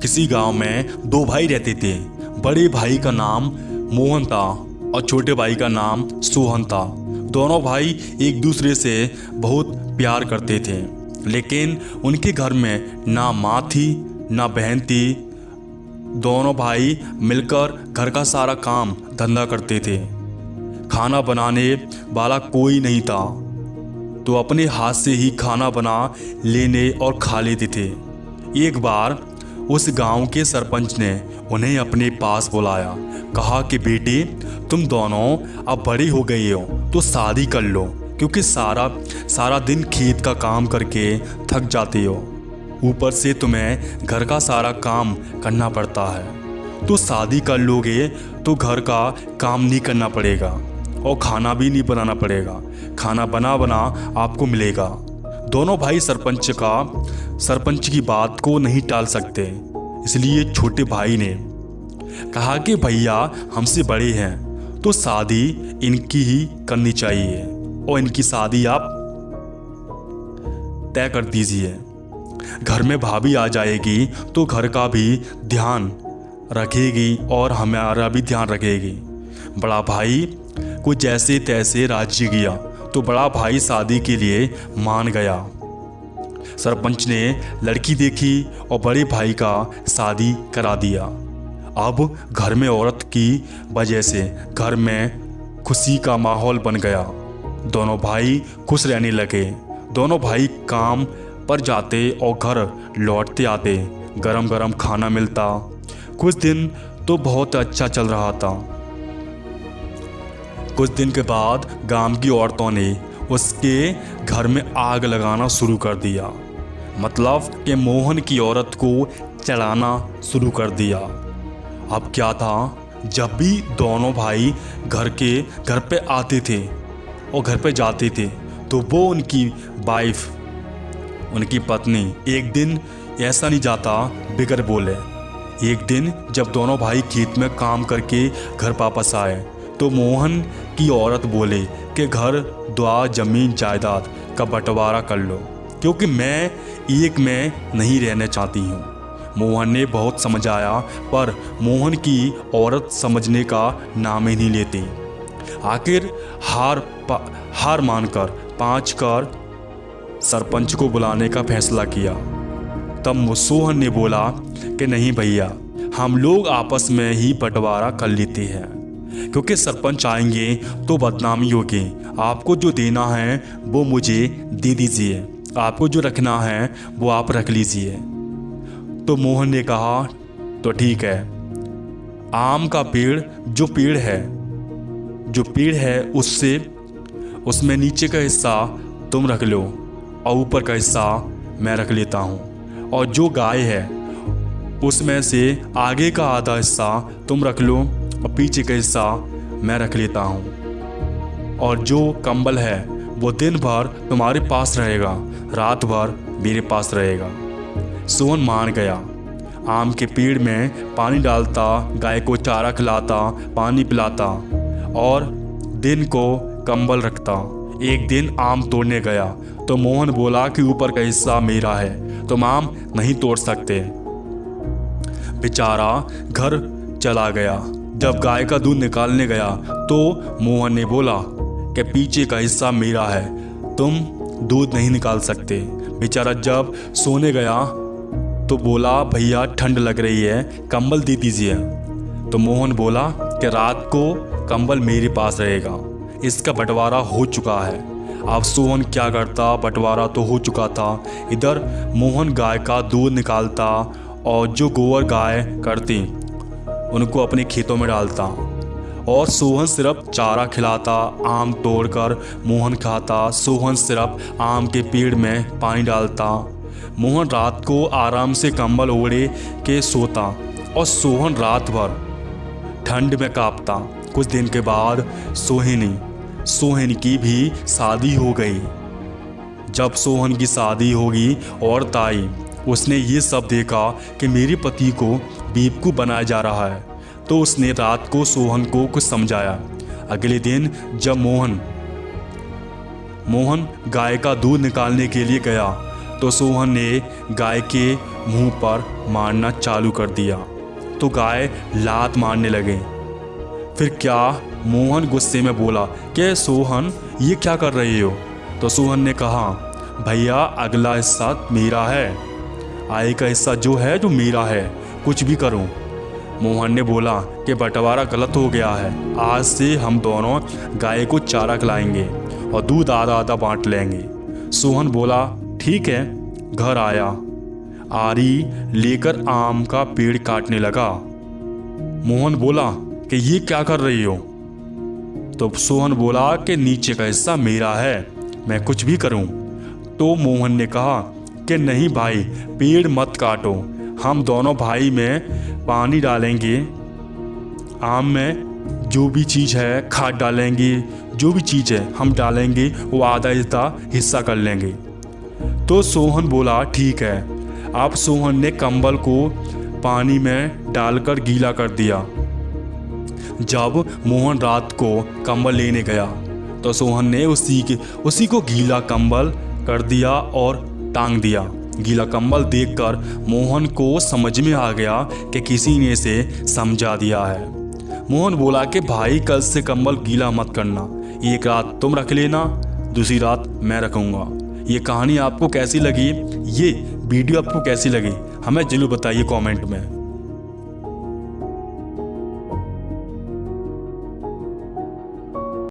किसी गांव में दो भाई रहते थे। बड़े भाई का नाम मोहन था और छोटे भाई का नाम सोहन था। दोनों भाई एक दूसरे से बहुत प्यार करते थे, लेकिन उनके घर में ना माँ थी ना बहन थी। दोनों भाई मिलकर घर का सारा काम धंधा करते थे। खाना बनाने वाला कोई नहीं था, तो अपने हाथ से ही खाना बना लेने और खा लेते थे। एक बार उस गांव के सरपंच ने उन्हें अपने पास बुलाया। कहा कि बेटे, तुम दोनों अब बड़े हो गए हो तो शादी कर लो, क्योंकि सारा दिन खेत का काम करके थक जाते हो। ऊपर से तुम्हें घर का सारा काम करना पड़ता है। तो शादी कर लोगे तो घर का काम नहीं करना पड़ेगा और खाना भी नहीं बनाना पड़ेगा। खाना बना आपको मिलेगा। दोनों भाई सरपंच की बात को नहीं टाल सकते, इसलिए छोटे भाई ने कहा कि भैया हमसे बड़े हैं तो शादी इनकी ही करनी चाहिए और इनकी शादी आप तय कर दीजिए। घर में भाभी आ जाएगी तो घर का भी ध्यान रखेगी और हमारा भी ध्यान रखेगी। बड़ा भाई को जैसे तैसे राजी किया तो बड़ा भाई शादी के लिए मान गया। सरपंच ने लड़की देखी और बड़े भाई का शादी करा दिया। अब घर में औरत की वजह से घर में खुशी का माहौल बन गया। दोनों भाई खुश रहने लगे। दोनों भाई काम पर जाते और घर लौटते आते गरम गरम खाना मिलता। कुछ दिन तो बहुत अच्छा चल रहा था। कुछ दिन के बाद गांव की औरतों ने उसके घर में आग लगाना शुरू कर दिया। मतलब कि मोहन की औरत को चढ़ाना शुरू कर दिया। अब क्या था, जब भी दोनों भाई घर पे आते थे और घर पे जाते थे तो वो उनकी वाइफ, उनकी पत्नी एक दिन ऐसा नहीं जाता बिगर बोले। एक दिन जब दोनों भाई खेत में काम करके घर वापस आए तो मोहन की औरत बोले कि घर द्वार जमीन जायदाद का बंटवारा कर लो, क्योंकि मैं एक में नहीं रहना चाहती हूँ। मोहन ने बहुत समझाया, पर मोहन की औरत समझने का नाम ही नहीं लेती। आखिर हार मानकर 5 कर सरपंच को बुलाने का फैसला किया। तब सोहन ने बोला कि नहीं भैया, हम लोग आपस में ही बंटवारा कर लेते हैं, क्योंकि सरपंच आएंगे तो बदनामी होगी। आपको जो देना है वो मुझे दे दीजिए, आपको जो रखना है वो आप रख लीजिए। तो मोहन ने कहा तो ठीक है, आम का जो पेड़ है उसमें नीचे का हिस्सा तुम रख लो और ऊपर का हिस्सा मैं रख लेता हूँ, और जो गाय है उसमें से आगे का आधा हिस्सा तुम रख लो और पीछे का हिस्सा मैं रख लेता हूँ, और जो कंबल है वो दिन भर तुम्हारे पास रहेगा, रात भर मेरे पास रहेगा। सोहन मान गया। आम के पेड़ में पानी डालता, गाय को चारा खिलाता, पानी पिलाता और दिन को कंबल रखता। एक दिन आम तोड़ने गया तो मोहन बोला कि ऊपर का हिस्सा मेरा है, तुम आम नहीं तोड़ सकते। बेचारा घर चला गया। जब गाय का दूध निकालने गया तो मोहन ने बोला कि पीछे का हिस्सा मेरा है, तुम दूध नहीं निकाल सकते। बेचारा जब सोने गया तो बोला भैया ठंड लग रही है, कंबल दे दीजिए। तो मोहन बोला कि रात को कंबल मेरे पास रहेगा। इसका बंटवारा हो चुका है। अब सोहन क्या करता, बंटवारा तो हो चुका था। इधर मोहन गाय का दूध निकालता और जो गोबर गाय करती उनको अपने खेतों में डालता, और सोहन सिर्फ चारा खिलाता, आम तोड़कर मोहन खाता। सोहन सिर्फ आम के पेड़ में पानी डालता। मोहन रात को आराम से कंबल ओढ़े के सोता और सोहन रात भर ठंड में कांपता। कुछ दिन के बाद सोहन की भी शादी हो गई। जब सोहन की शादी होगी औरत आई, उसने ये सब देखा कि मेरे पति को बेवकूफ़ बनाया जा रहा है, तो उसने रात को सोहन को कुछ समझाया। अगले दिन जब मोहन गाय का दूध निकालने के लिए गया तो सोहन ने गाय के मुंह पर मारना चालू कर दिया तो गाय लात मारने लगे। फिर क्या मोहन गुस्से में बोला कि सोहन ये क्या कर रहे हो? तो सोहन ने कहा भैया अगला हिस्सा मेरा है, आय का हिस्सा जो है जो मेरा है, कुछ भी करो। मोहन ने बोला कि बंटवारा गलत हो गया है, आज से हम दोनों गाय को चारा खिलाएंगे और दूध आधा आधा बांट लेंगे। सोहन बोला ठीक है। घर आया, आरी लेकर आम का पेड़ काटने लगा। मोहन बोला कि ये क्या कर रही हो? तो सोहन बोला कि नीचे का हिस्सा मेरा है, मैं कुछ भी करूं। तो मोहन ने कहा कि नहीं भाई, पेड़ मत काटो, हम दोनों भाई में पानी डालेंगे, आम में जो भी चीज़ है खाद डालेंगे, जो भी चीज़ है हम डालेंगे, वो आधा हिस्सा कर लेंगे। तो सोहन बोला ठीक है। अब सोहन ने कंबल को पानी में डालकर गीला कर दिया। जब मोहन रात को कंबल लेने गया तो सोहन ने उसी को गीला कंबल कर दिया और टांग दिया। गीला कंबल देखकर मोहन को समझ में आ गया कि किसी ने इसे समझा दिया है। मोहन बोला कि भाई कल से कंबल गीला मत करना, एक रात तुम रख लेना, दूसरी रात मैं रखूँगा। ये कहानी आपको कैसी लगी, ये वीडियो आपको कैसी लगी, हमें जरूर बताइए कमेंट में।